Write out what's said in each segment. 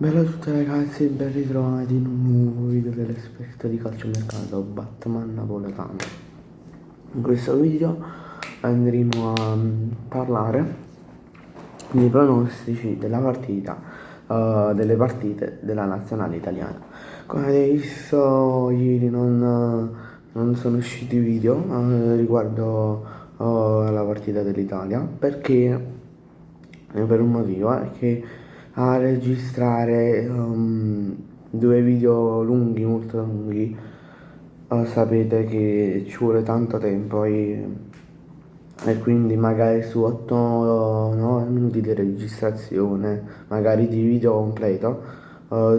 Bella a tutti ragazzi, ben ritrovati in un nuovo video dell'esperto di calciomercato Batman napoletano. In questo video andremo a parlare dei pronostici della partita, delle partite della nazionale italiana. Come avete visto ieri non sono usciti video riguardo alla partita dell'Italia perché per un motivo è che a registrare due video lunghi, molto lunghi, sapete che ci vuole tanto tempo e quindi magari su 8-9 minuti di registrazione, magari di video completo,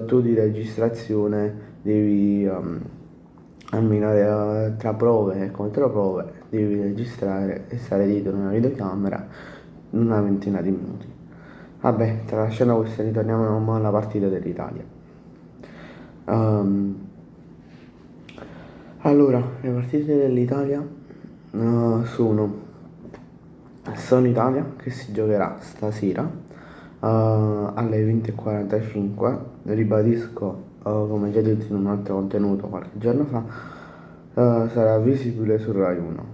tu di registrazione devi almeno tra prove e controprove devi registrare e stare dietro una videocamera una ventina di minuti. Vabbè, tralasciando questo, ritorniamo alla partita dell'Italia. Ehm, allora, le partite dell'Italia sono Italia che si giocherà stasera alle 20:45. Ribadisco, come già detto in un altro contenuto qualche giorno fa, sarà visibile su Rai 1.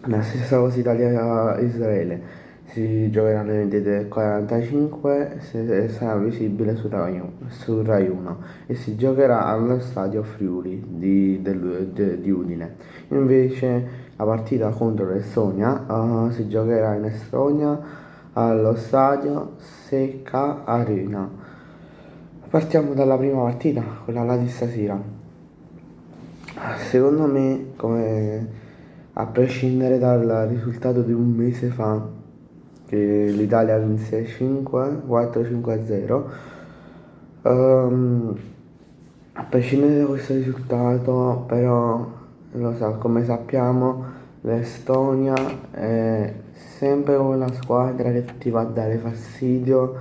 La stessa cosa Italia-Israele si giocherà alle 23:45, sarà visibile su Rai 1 e si giocherà allo stadio Friuli di Udine. Invece la partita contro l'Estonia si giocherà in Estonia allo stadio Secca Arena. Partiamo dalla prima partita, quella là di stasera. Secondo me, a prescindere dal risultato di un mese fa, che l'Italia vinse 4-5-0, a prescindere da questo risultato, però, come sappiamo, l'Estonia è sempre quella squadra che ti va a dare fastidio,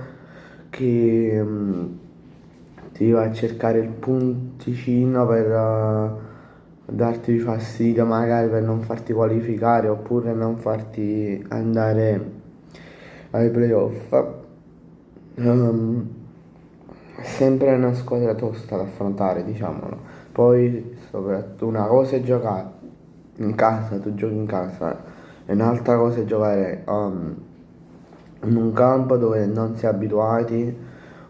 che ti va a cercare il punticino per darti fastidio, magari per non farti qualificare oppure non farti andare ai playoff. È sempre una squadra tosta da affrontare, diciamolo. Poi, soprattutto, una cosa è giocare in casa, tu giochi in casa, e un'altra cosa è giocare in un campo dove non si è abituati,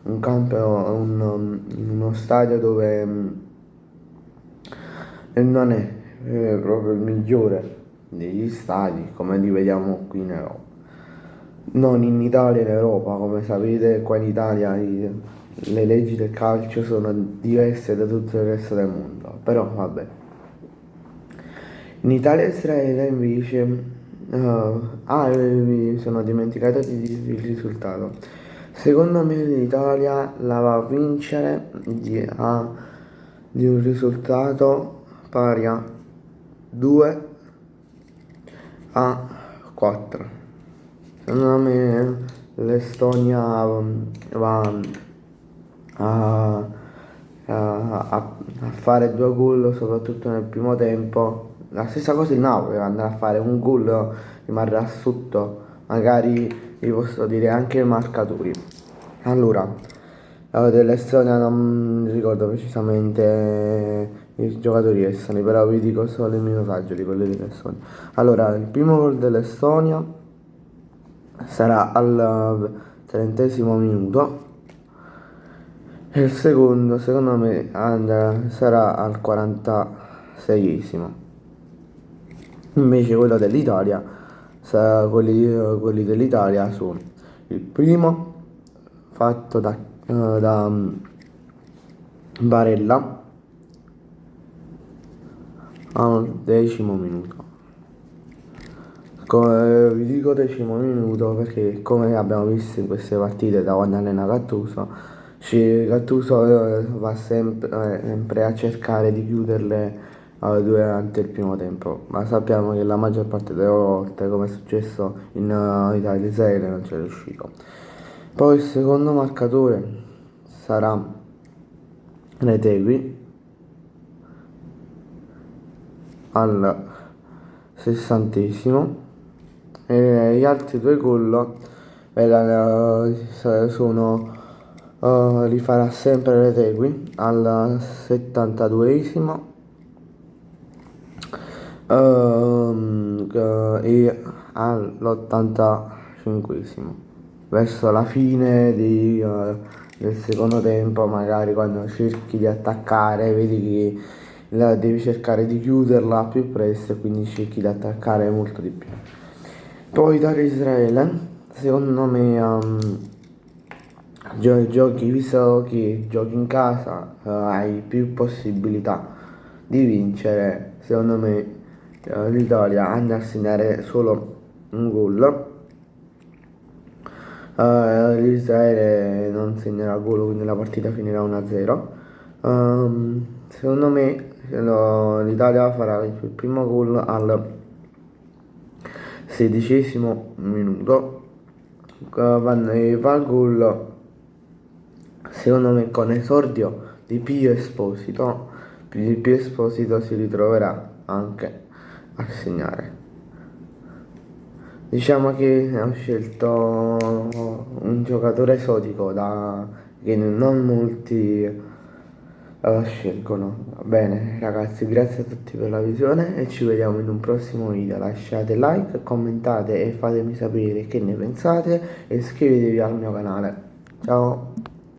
un campo, in uno stadio dove non è proprio il migliore degli stadi, come li vediamo qui in Europa. Non in Italia e in Europa, come sapete, qua in Italia le leggi del calcio sono diverse da tutto il resto del mondo, però vabbè. In Italia e Israele invece, mi sono dimenticato di dirvi il risultato. Secondo me l'Italia la va a vincere di un risultato pari a 2-4. Secondo me l'Estonia va a, a fare due gol soprattutto nel primo tempo. La stessa cosa il Napoli andrà a fare un gol, rimarrà sotto, magari vi posso dire anche i marcatori. Allora, dell'Estonia non ricordo precisamente i giocatori estoni, però vi dico solo il minutaggio di quelli dell'Estonia. Allora, il primo gol dell'Estonia sarà al 30° minuto e il secondo me sarà al 46°. Invece quelli dell'Italia sono il primo fatto da Barella al 10° minuto. Vi dico 10° minuto perché come abbiamo visto in queste partite da quando allena Gattuso, Gattuso va sempre a cercare di chiuderle durante il primo tempo, ma sappiamo che la maggior parte delle volte, come è successo in Italia e Israele, non c'è riuscito. Poi il secondo marcatore sarà Retegui al 60° e gli altri due gol sono li farà sempre Retegui al 72esimo e all'85esimo, verso la fine del secondo tempo, magari quando cerchi di attaccare, vedi che devi cercare di chiuderla più presto e quindi cerchi di attaccare molto di più. Poi da Israele, secondo me, giochi, visto che giochi in casa, hai più possibilità di vincere. Secondo me, l'Italia andrà a segnare solo un gol. L'Israele non segnerà gol, quindi la partita finirà 1-0. Secondo me l'Italia farà il primo gol al 16esimo minuto. Va al gol, secondo me, con esordio di Pio Esposito. Pio Esposito si ritroverà anche a segnare. Diciamo che ho scelto un giocatore esotico che non molti scelgono. Va bene ragazzi, grazie a tutti per la visione e ci vediamo in un prossimo video. Lasciate like, commentate e fatemi sapere che ne pensate e iscrivetevi al mio canale. Ciao!